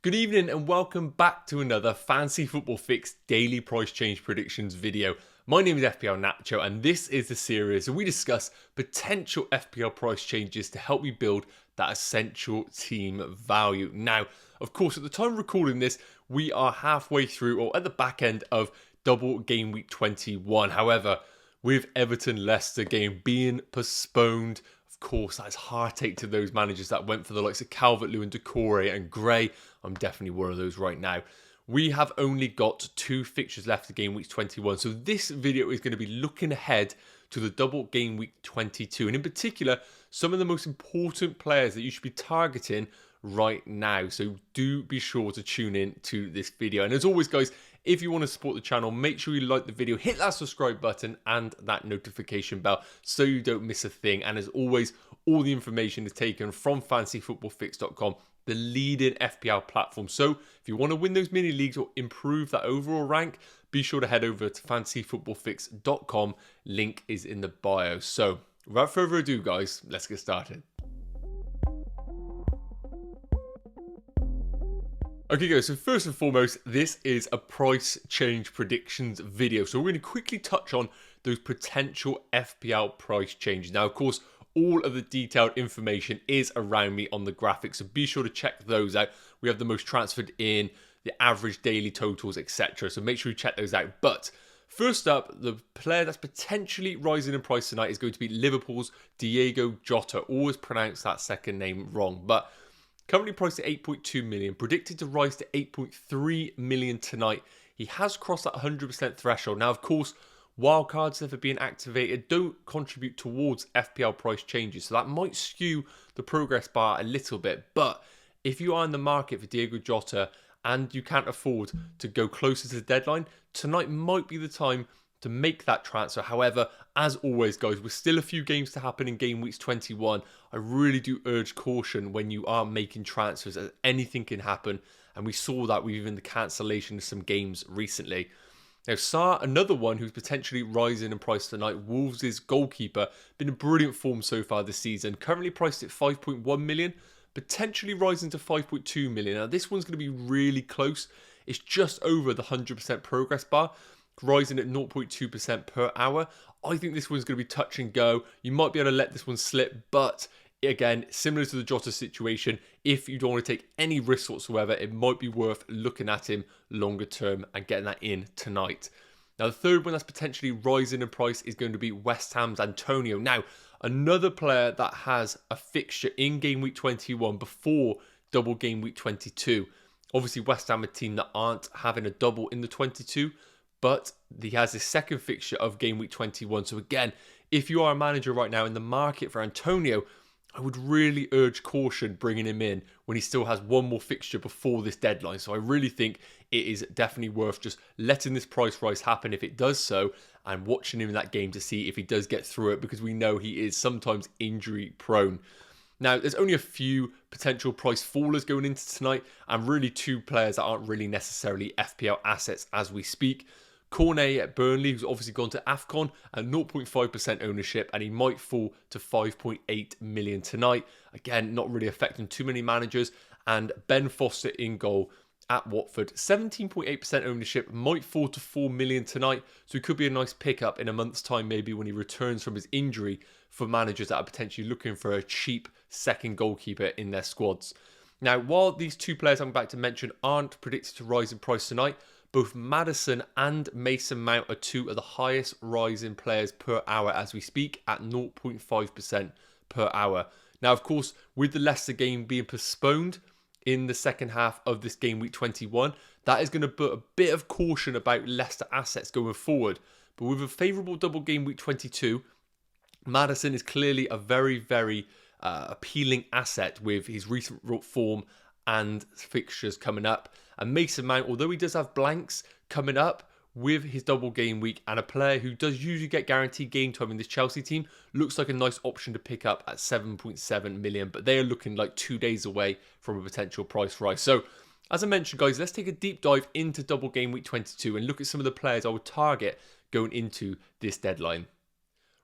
Good evening and welcome back to another Fantasy Football Fix daily price change predictions video. My name is FPL Nacho and this is the series where we discuss potential FPL price changes to help you build that essential team value. Now, of course, at the time of recording this, we are halfway through or at the back end of double game week 21. However, with Everton-Leicester game being postponed, of course, that's heartache to those managers that went for the likes of Calvert-Lewin, Decore and Gray. I'm definitely one of those right now. We have only got 2 fixtures left of game week 21. So this video is going to be looking ahead to the double game week 22. And in particular, some of the most important players that you should be targeting right now. So do be sure to tune in to this video. And as always, guys, if you want to support the channel, make sure you like the video, hit that subscribe button and that notification bell so you don't miss a thing. And as always, all the information is taken from fantasyfootballfix.com, the leading FPL platform. So if you want to win those mini leagues or improve that overall rank, be sure to head over to fantasyfootballfix.com. Link is in the bio. So without further ado, guys, let's get started. Okay guys, so first and foremost, this is a price change predictions video. So we're going to quickly touch on those potential FPL price changes. Now, of course, all of the detailed information is around me on the graphics, so be sure to check those out. We have the most transferred in, the average daily totals, etc. So make sure you check those out. But first up, the player that's potentially rising in price tonight is going to be Liverpool's Diogo Jota. Always pronounce that second name wrong, but currently priced at 8.2 million, predicted to rise to 8.3 million tonight. He has crossed that 100% threshold. Now, of course, wildcards never being activated don't contribute towards FPL price changes, so that might skew the progress bar a little bit. But if you are in the market for Diogo Jota and you can't afford to go closer to the deadline, tonight might be the time to make that transfer. However, as always, guys, with still a few games to happen in game weeks 21, I really do urge caution when you are making transfers, as anything can happen. And we saw that with even the cancellation of some games recently. Now, Sarr, another one who's potentially rising in price tonight, Wolves' goalkeeper, been in brilliant form so far this season, currently priced at 5.1 million, potentially rising to 5.2 million. Now, this one's going to be really close. It's just over the 100% progress bar, rising at 0.2% per hour. I think this one's going to be touch and go. You might be able to let this one slip, but again, similar to the Jota situation, if you don't want to take any risks whatsoever, it might be worth looking at him longer term and getting that in tonight. Now, the third one that's potentially rising in price is going to be West Ham's Antonio. Now, another player that has a fixture in game week 21 before double game week 22. Obviously, West Ham, a team that aren't having a double in the 22, but he has his second fixture of game week 21. So again, if you are a manager right now in the market for Antonio, I would really urge caution bringing him in when he still has one more fixture before this deadline. So I really think it is definitely worth just letting this price rise happen if it does so, and watching him in that game to see if he does get through it, because we know he is sometimes injury prone. Now, there's only a few potential price fallers going into tonight, and really 2 players that aren't really necessarily FPL assets as we speak. Cornet at Burnley, who's obviously gone to AFCON at 0.5% ownership, and he might fall to 5.8 million tonight. Again, not really affecting too many managers. And Ben Foster in goal at Watford, 17.8% ownership, might fall to 4 million tonight. So it could be a nice pickup in a month's time, maybe when he returns from his injury, for managers that are potentially looking for a cheap second goalkeeper in their squads. Now, while these 2 players I'm about to mention aren't predicted to rise in price tonight, both Maddison and Mason Mount are 2 of the highest rising players per hour as we speak, at 0.5% per hour. Now, of course, with the Leicester game being postponed in the second half of this game week 21, that is going to put a bit of caution about Leicester assets going forward. But with a favourable double game week 22, Maddison is clearly a very, very appealing asset with his recent form and fixtures coming up. And Mason Mount, although he does have blanks coming up with his double game week, and a player who does usually get guaranteed game time in this Chelsea team, looks like a nice option to pick up at 7.7 million. But they are looking like 2 days away from a potential price rise. So, as I mentioned, guys, let's take a deep dive into double game week 22 and look at some of the players I would target going into this deadline.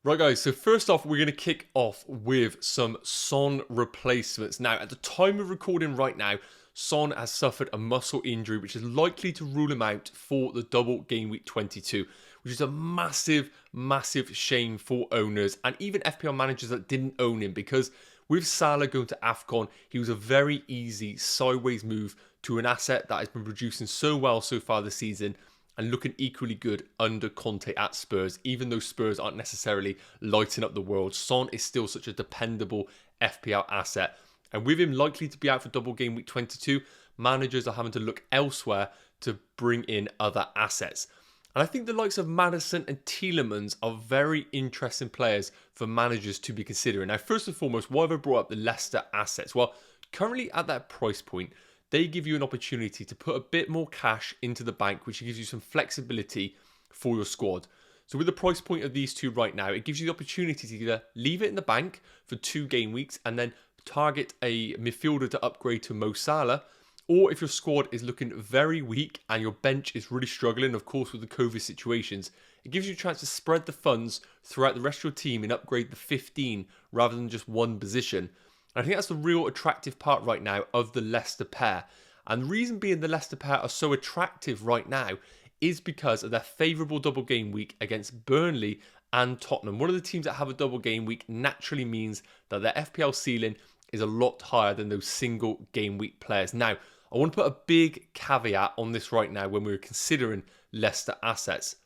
Right, guys, so first off, we're going to kick off with some Son replacements. Now, at the time of recording right now, Son has suffered a muscle injury, which is likely to rule him out for the double game week 22, which is a massive, massive shame for owners and even FPL managers that didn't own him, because with Salah going to AFCON, he was a very easy sideways move to an asset that has been producing so well so far this season and looking equally good under Conte at Spurs. Even though Spurs aren't necessarily lighting up the world, Son is still such a dependable FPL asset. And with him likely to be out for double game week 22, managers are having to look elsewhere to bring in other assets. And I think the likes of Maddison and Tielemans are very interesting players for managers to be considering. Now, first and foremost, why have I brought up the Leicester assets? Well, currently at that price point, they give you an opportunity to put a bit more cash into the bank, which gives you some flexibility for your squad. So with the price point of these two right now, it gives you the opportunity to either leave it in the bank for 2 game weeks and then target a midfielder to upgrade to Mo Salah, or if your squad is looking very weak and your bench is really struggling, of course with the COVID situations, it gives you a chance to spread the funds throughout the rest of your team and upgrade the 15 rather than just one position. And I think that's the real attractive part right now of the Leicester pair. And the reason being the Leicester pair are so attractive right now is because of their favourable double game week against Burnley and Tottenham. One of the teams that have a double game week naturally means that their FPL ceiling is a lot higher than those single game week players. Now, I want to put a big caveat on this right now when we're considering Leicester assets.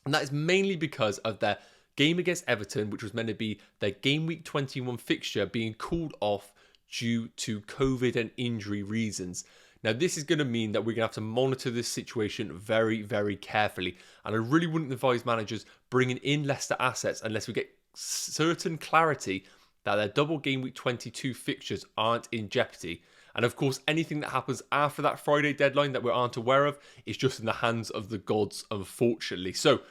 And that is mainly because of their game against Everton, which was meant to be their game week 21 fixture, being called off due to COVID and injury reasons. Now, this is going to mean that we're going to have to monitor this situation very, very carefully. And I really wouldn't advise managers bringing in Leicester assets unless we get certain clarity that their double game week 22 fixtures aren't in jeopardy. And of course, anything that happens after that Friday deadline that we aren't aware of is just in the hands of the gods, unfortunately. So,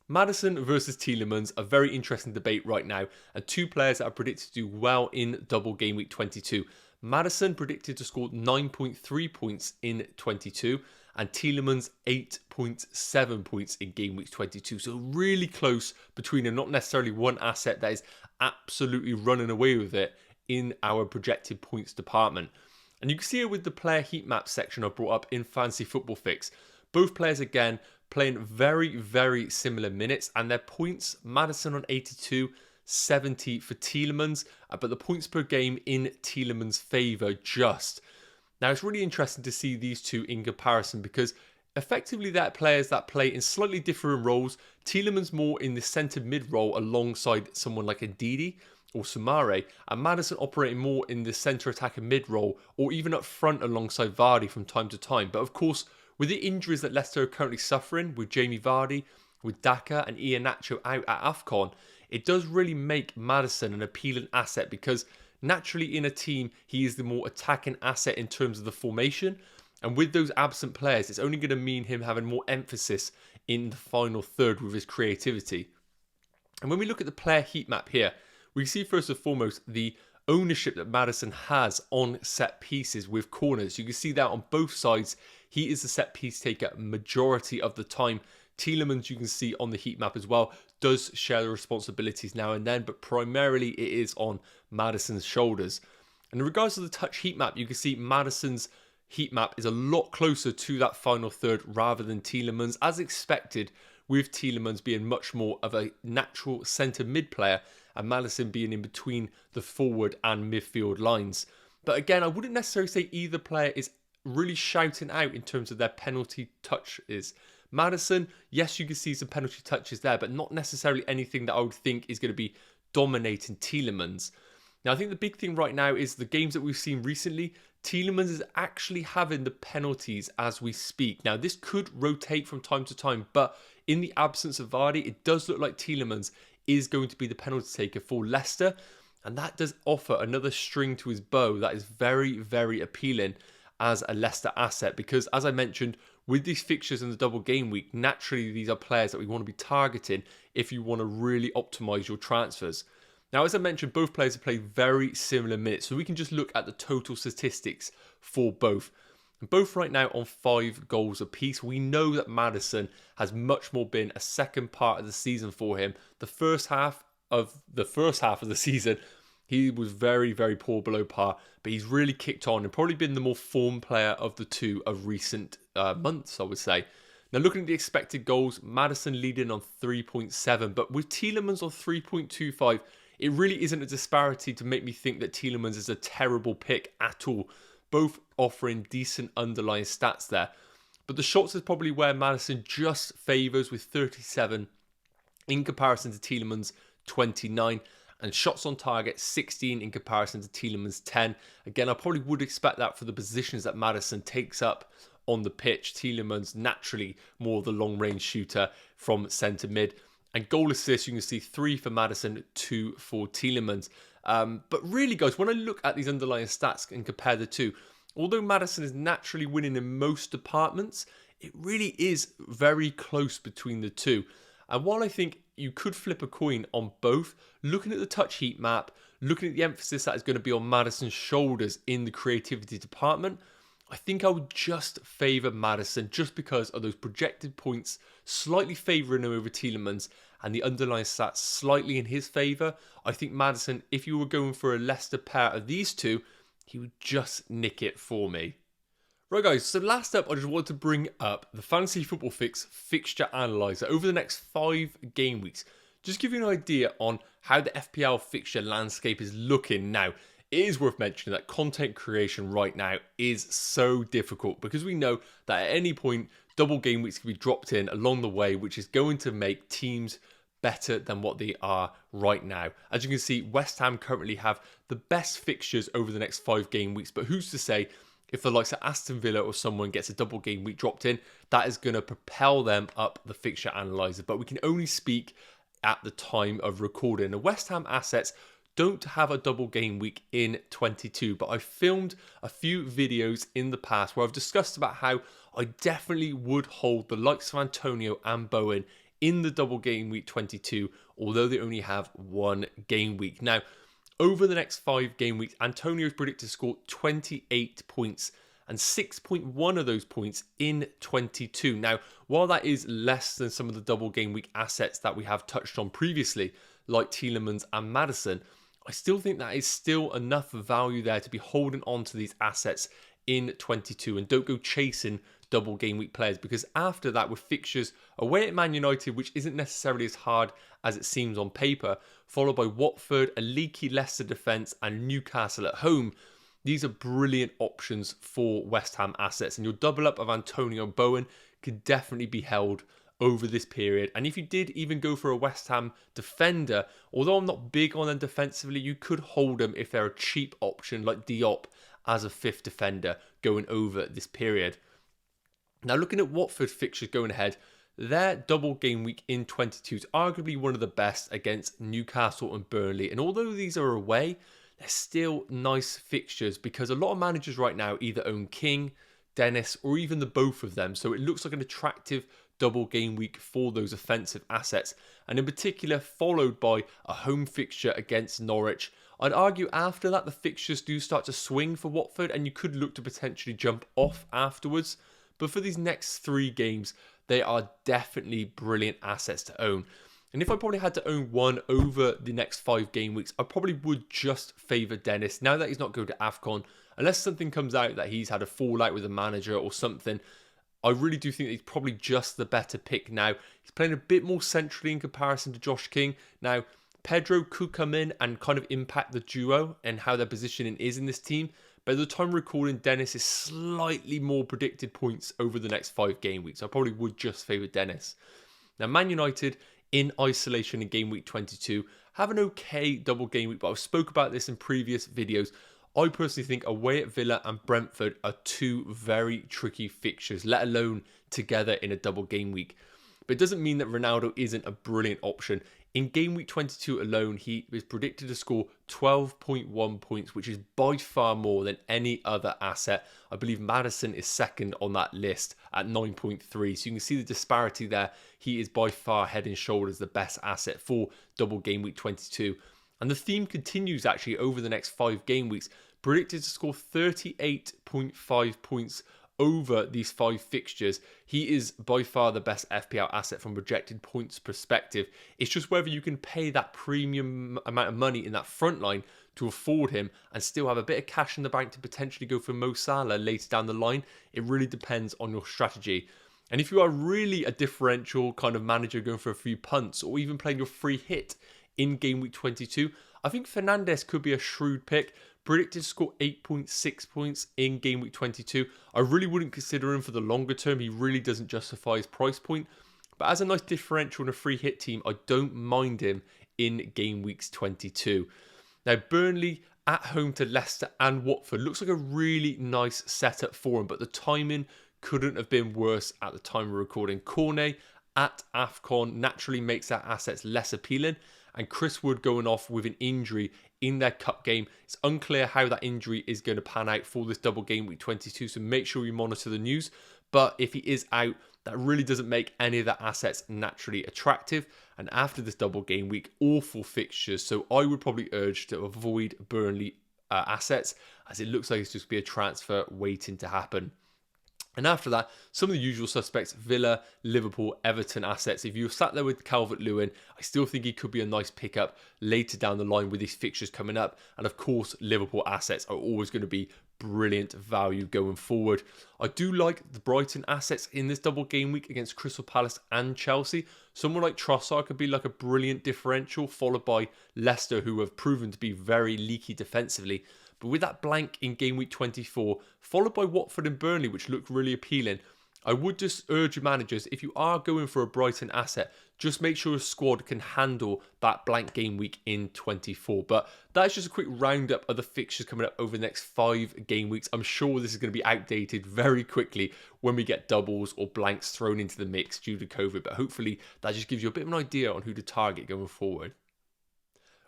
Maddison versus Tielemans, a very interesting debate right now, and two players that are predicted to do well in double game week 22. Maddison predicted to score 9.3 points in 22, and Tielemans 8.7 points in game week 22. So really close between them, not necessarily one asset that is absolutely running away with it in our projected points department. And you can see it with the player heat map section I brought up in Fantasy Football Fix. Both players, again, playing very, very similar minutes. And their points, Maddison on 82, 70 for Tielemans. But the points per game in Tielemans' favour just. Now, it's really interesting to see these two in comparison because effectively they're players that play in slightly different roles. Tielemans more in the centre mid role alongside someone like Ndidi or Sumare, and Maddison operating more in the centre attacker mid role or even up front alongside Vardy from time to time. But of course, with the injuries that Leicester are currently suffering with Jamie Vardy, with Daka and Ian Nacho out at AFCON, it does really make Maddison an appealing asset because naturally in a team, he is the more attacking asset in terms of the formation. And with those absent players, it's only going to mean him having more emphasis in the final third with his creativity. And when we look at the player heat map here, we see first and foremost the ownership that Maddison has on set pieces with corners. You can see that on both sides. He is the set piece taker majority of the time. Tielemans, you can see on the heat map as well, does share the responsibilities now and then, but primarily it is on Maddison's shoulders. And in regards to the touch heat map, you can see Maddison's heat map is a lot closer to that final third rather than Tielemans, as expected, with Tielemans being much more of a natural centre mid player and Maddison being in between the forward and midfield lines. But again, I wouldn't necessarily say either player is really shouting out in terms of their penalty touches. Maddison, yes, you can see some penalty touches there, but not necessarily anything that I would think is going to be dominating Tielemans. Now, I think the big thing right now is the games that we've seen recently, Tielemans is actually having the penalties as we speak. Now, this could rotate from time to time, but in the absence of Vardy, it does look like Tielemans is going to be the penalty taker for Leicester. And that does offer another string to his bow that is very, very appealing as a Leicester asset. Because as I mentioned, with these fixtures in the double game week, naturally these are players that we want to be targeting if you want to really optimise your transfers. Now, as I mentioned, both players have played very similar minutes. So we can just look at the total statistics for both. Both right now on 5 goals apiece. We know that Maddison has much more been a second part of the season for him. The first half of the season He was very, very poor below par, but he's really kicked on and probably been the more form player of the two of recent months, I would say. Now, looking at the expected goals, Maddison leading on 3.7, but with Tielemans on 3.25, it really isn't a disparity to make me think that Tielemans is a terrible pick at all, both offering decent underlying stats there. But the shots is probably where Maddison just favours with 37 in comparison to Tielemans' 29, and shots on target 16 in comparison to Tielemans' 10. Again, I probably would expect that for the positions that Maddison takes up on the pitch. Tielemans naturally more the long range shooter from centre mid. And goal assists, you can see 3 for Maddison, 2 for Tielemans. But really, guys, when I look at these underlying stats and compare the two, although Maddison is naturally winning in most departments, it really is very close between the two. And while I think you could flip a coin on both, looking at the touch heat map, looking at the emphasis that is going to be on Maddison's shoulders in the creativity department, I think I would just favour Maddison just because of those projected points slightly favouring him over Tielemans and the underlying stats slightly in his favour. I think Maddison, if you were going for a Leicester pair of these two, he would just nick it for me. Right guys, so last up I just wanted to bring up the Fantasy Football Fix Fixture Analyzer over the next 5 game weeks. Just give you an idea on how the FPL fixture landscape is looking now. It is worth mentioning that content creation right now is so difficult because we know that at any point double game weeks can be dropped in along the way, which is going to make teams better than what they are right now. As you can see, West Ham currently have the best fixtures over the next 5 game weeks, but who's to say if the likes of Aston Villa or someone gets a double game week dropped in, that is going to propel them up the fixture analyzer. But we can only speak at the time of recording. The West Ham assets don't have a double game week in 22, but I filmed a few videos in the past where I've discussed about how I definitely would hold the likes of Antonio and Bowen in the double game week 22, although they only have 1 game week. Now, over the next 5 game weeks, Antonio is predicted to score 28 points and 6.1 of those points in 22. Now, while that is less than some of the double game week assets that we have touched on previously, like Tielemans and Maddison, I still think that is still enough value there to be holding on to these assets in 22 and don't go chasing double game week players, because after that with fixtures away at Man United, which isn't necessarily as hard as it seems on paper, followed by Watford, a leaky Leicester defence and Newcastle at home, these are brilliant options for West Ham assets, and your double up of Antonio and Bowen could definitely be held over this period. And if you did even go for a West Ham defender, although I'm not big on them defensively, you could hold them if they're a cheap option like Diop as a 5th defender going over this period. Now, looking at Watford fixtures going ahead, their double game week in 22 is arguably one of the best against Newcastle and Burnley. And although these are away, they're still nice fixtures because a lot of managers right now either own King, Dennis, or even the both of them. So it looks like an attractive double game week for those offensive assets. And in particular, followed by a home fixture against Norwich. I'd argue after that, the fixtures do start to swing for Watford and you could look to potentially jump off afterwards. But for these next 3 games, they are definitely brilliant assets to own. And if I probably had to own one over the next 5 game weeks, I probably would just favour Dennis. Now that he's not going to AFCON, unless something comes out that he's had a fallout with a manager or something, I really do think that he's probably just the better pick now. He's playing a bit more centrally in comparison to Josh King. Now, Pedro could come in and kind of impact the duo and how their positioning is in this team. But at the time recording, Dennis is slightly more predicted points over the next 5 game weeks. I probably would just favour Dennis. Now, Man United in isolation in game week 22 have an okay double game week, but I've spoke about this in previous videos. I personally think away at Villa and Brentford are 2 very tricky fixtures, let alone together in a double game week. But it doesn't mean that Ronaldo isn't a brilliant option. In game week 22 alone, he is predicted to score 12.1 points, which is by far more than any other asset. I believe Maddison is second on that list at 9.3. So you can see the disparity there. He is by far head and shoulders the best asset for double game week 22. And the theme continues actually over the next 5 game weeks. Predicted to score 38.5 points over these 5 fixtures. He is by far the best FPL asset from projected points perspective. It's just whether you can pay that premium amount of money in that front line to afford him and still have a bit of cash in the bank to potentially go for Mo Salah later down the line. It really depends on your strategy. And if you are really a differential kind of manager going for a few punts or even playing your free hit in game week 22, I think Fernandes could be a shrewd pick. Predicted to score 8.6 points in game week 22. I really wouldn't consider him for the longer term. He really doesn't justify his price point. But as a nice differential in a free hit team, I don't mind him in game weeks 22. Now, Burnley at home to Leicester and Watford looks like a really nice setup for him, but the timing couldn't have been worse at the time of recording. Cornet at AFCON naturally makes their assets less appealing, and Chris Wood going off with an injury in their cup game. It's unclear how that injury is going to pan out for this double game week 22, so make sure you monitor the news. But if he is out, that really doesn't make any of the assets naturally attractive. And after this double game week, awful fixtures. So I would probably urge to avoid Burnley assets, as it looks like it's just be a transfer waiting to happen. And after that, some of the usual suspects: Villa, Liverpool, Everton assets. If you're sat there with Calvert-Lewin, I still think he could be a nice pickup later down the line with these fixtures coming up. And of course, Liverpool assets are always going to be brilliant value going forward. I do like the Brighton assets in this double game week against Crystal Palace and Chelsea. Someone like Trossard could be like a brilliant differential, followed by Leicester, who have proven to be very leaky defensively. But with that blank in game week 24, followed by Watford and Burnley, which look really appealing, I would just urge your managers, if you are going for a Brighton asset, just make sure your squad can handle that blank game week in 24. But that's just a quick roundup of the fixtures coming up over the next 5 game weeks. I'm sure this is going to be outdated very quickly when we get doubles or blanks thrown into the mix due to COVID. But hopefully that just gives you a bit of an idea on who to target going forward.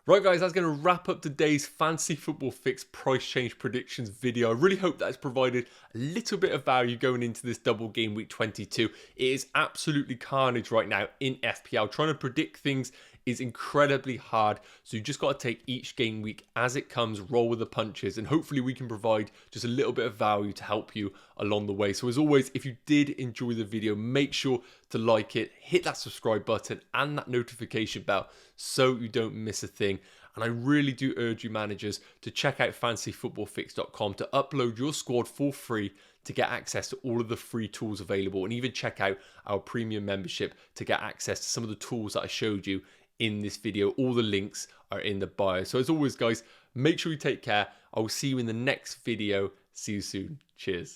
Right guys, that's going to wrap up today's Fantasy Football Fix price change predictions video. I really hope that has provided a little bit of value going into this double game week 22. It is absolutely carnage right now in FPL. Trying to predict things is incredibly hard, so you just got to take each game week as it comes, roll with the punches, and hopefully we can provide just a little bit of value to help you along the way. So as always, if you did enjoy the video, make sure to like it, hit that subscribe button and that notification bell so you don't miss a thing. And I really do urge you managers to check out fantasyfootballfix.com to upload your squad for free to get access to all of the free tools available, and even check out our premium membership to get access to some of the tools that I showed you in this video. All the links are in the bio. So as always guys, make sure you take care. I will see you in the next video. See you soon. Cheers.